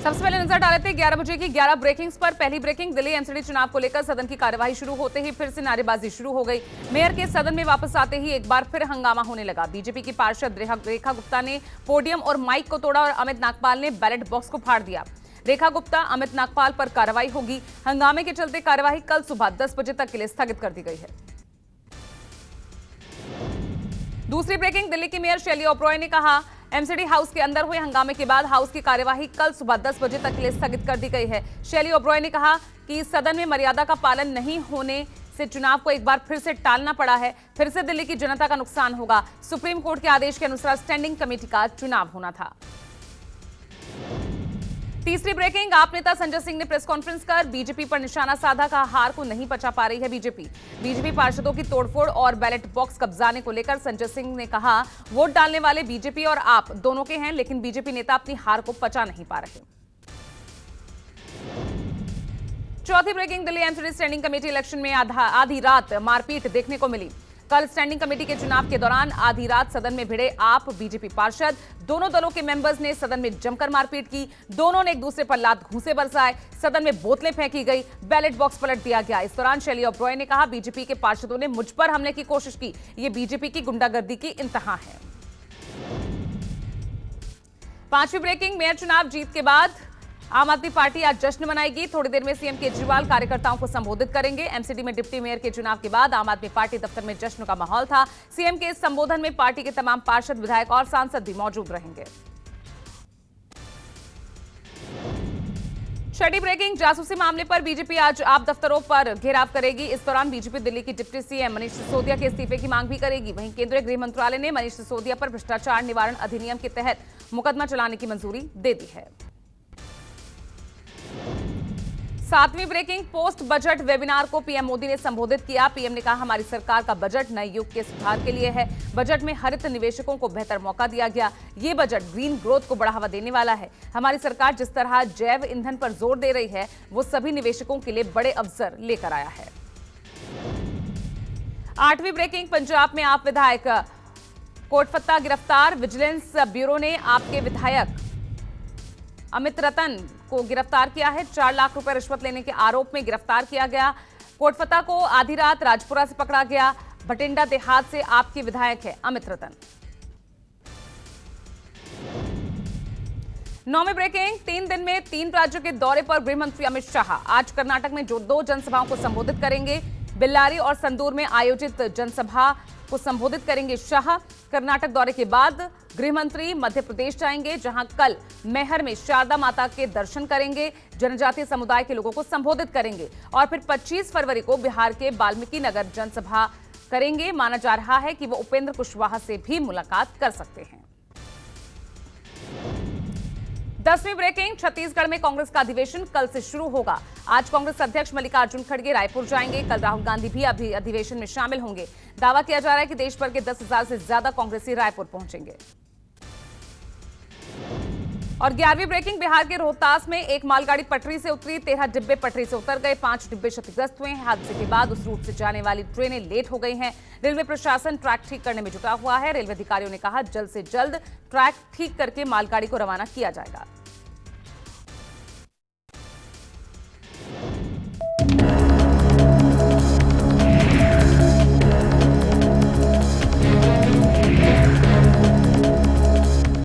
सबसे पहले नजर डालते हैं 11 बजे की 11 ब्रेकिंग्स पर। पहली ब्रेकिंग, दिल्ली एमसीडी चुनाव को लेकर सदन की कार्यवाही शुरू होते ही फिर से नारेबाजी शुरू हो गई। मेयर के सदन में वापस आते ही एक बार फिर हंगामा होने लगा। बीजेपी की पार्षद रेखा गुप्ता ने पोडियम और माइक को तोड़ा और अमित नागपाल ने बैलेट बॉक्स को फाड़ दिया। रेखा गुप्ता, अमित नागपाल पर कार्रवाई होगी। हंगामे के चलते कार्यवाही कल सुबह 10 बजे तक के लिए स्थगित कर दी गई है। दूसरी ब्रेकिंग, दिल्ली की मेयर शैली ओबरॉय ने कहा, एमसीडी हाउस के अंदर हुए हंगामे के बाद हाउस की कार्यवाही कल सुबह 10 बजे तक के लिए स्थगित कर दी गई है। शैली ओबरॉय ने कहा कि सदन में मर्यादा का पालन नहीं होने से चुनाव को एक बार फिर से टालना पड़ा है। फिर से दिल्ली की जनता का नुकसान होगा। सुप्रीम कोर्ट के आदेश के अनुसार स्टैंडिंग कमेटी का चुनाव होना था। तीसरी ब्रेकिंग, आप नेता संजय सिंह ने प्रेस कॉन्फ्रेंस कर बीजेपी पर निशाना साधा, कहा हार को नहीं पचा पा रही है बीजेपी पार्षदों की तोड़फोड़ और बैलेट बॉक्स कब्जाने को लेकर संजय सिंह ने कहा, वोट डालने वाले बीजेपी और आप दोनों के हैं, लेकिन बीजेपी नेता अपनी हार को पचा नहीं पा रहे। चौथी breaking, Delhi MCD standing committee election में आधी रात मारपीट देखने को मिली। कल स्टैंडिंग कमेटी के चुनाव के दौरान आधी रात सदन में भिड़े आप बीजेपी पार्षद, दोनों दलों के मेंबर्स ने सदन में जमकर मारपीट की। दोनों ने एक दूसरे पर लात घूंसे बरसाए। सदन में बोतलें फेंकी गई, बैलेट बॉक्स पलट दिया गया। इस दौरान शैली ओबरॉय ने कहा, बीजेपी के पार्षदों ने मुझ पर हमले की कोशिश की। ये बीजेपी की गुंडागर्दी की इंतहा है। पांचवी ब्रेकिंग, मेयर चुनाव जीत के बाद आम आदमी पार्टी आज जश्न मनाएगी। थोड़ी देर में सीएम केजरीवाल कार्यकर्ताओं को संबोधित करेंगे। एमसीडी में डिप्टी मेयर के चुनाव के बाद आम आदमी पार्टी दफ्तर में जश्न का माहौल था। सीएम के इस संबोधन में पार्टी के तमाम पार्षद, विधायक और सांसद भी मौजूद रहेंगे। छठी ब्रेकिंग, जासूसी मामले पर बीजेपी आज आप दफ्तरों पर घेराव करेगी। इस दौरान बीजेपी दिल्ली की डिप्टी सीएम मनीष सिसोदिया के इस्तीफे की मांग भी करेगी। वहीं केंद्रीय गृह मंत्रालय ने मनीष सिसोदिया पर भ्रष्टाचार निवारण अधिनियम के तहत मुकदमा चलाने की मंजूरी दे दी है। सातवीं ब्रेकिंग, पोस्ट बजट वेबिनार को पीएम मोदी ने संबोधित किया। पीएम ने कहा, हमारी सरकार का बजट नए युग के सुधार के लिए है। बजट में हरित निवेशकों को बेहतर मौका दिया गया। ये बजट ग्रीन ग्रोथ को बढ़ावा देने वाला है। हमारी सरकार जिस तरह जैव ईंधन पर जोर दे रही है, वो सभी निवेशकों के लिए बड़े अवसर लेकर आया है। आठवीं ब्रेकिंग, पंजाब में आप विधायक कोटफत्ता गिरफ्तार। विजिलेंस ब्यूरो ने आपके विधायक अमित रतन को गिरफ्तार किया है। 4 लाख रुपए रिश्वत लेने के आरोप में गिरफ्तार किया गया। कोटफत्ता को आधी रात राजपुरा से पकड़ा गया। भटिंडा देहात से आपके विधायक है अमित रतन। 9वीं ब्रेकिंग, 3 दिन में 3 राज्यों के दौरे पर गृह मंत्री अमित शाह आज कर्नाटक में जो 2 जनसभाओं को संबोधित करेंगे। बेल्लारी और संदूर में आयोजित जनसभा को संबोधित करेंगे शाह। कर्नाटक दौरे के बाद गृह मंत्री मध्य प्रदेश जाएंगे, जहां कल मैहर में शारदा माता के दर्शन करेंगे, जनजातीय समुदाय के लोगों को संबोधित करेंगे और फिर 25 फरवरी को बिहार के वाल्मीकि नगर जनसभा करेंगे। माना जा रहा है कि वो उपेंद्र कुशवाहा से भी मुलाकात कर सकते हैं। 10वीं ब्रेकिंग, छत्तीसगढ़ में कांग्रेस का अधिवेशन कल से शुरू होगा। आज कांग्रेस अध्यक्ष मल्लिकार्जुन खड़गे रायपुर जाएंगे। कल राहुल गांधी भी अधिवेशन में शामिल होंगे। दावा किया जा रहा है कि देश भर के 10,000 से ज्यादा कांग्रेसी रायपुर पहुंचेंगे। और 11वीं ब्रेकिंग, बिहार के रोहतास में एक मालगाड़ी पटरी से उतरी, 13 डिब्बे पटरी से उतर गए, 5 डिब्बे क्षतिग्रस्त हुए हैं। हादसे के बाद उस रूट से जाने वाली ट्रेनें लेट हो गई हैं। रेलवे प्रशासन ट्रैक ठीक करने में जुटा हुआ है। रेलवे अधिकारियों ने कहा, जल्द से जल्द ट्रैक ठीक करके मालगाड़ी को रवाना किया जाएगा।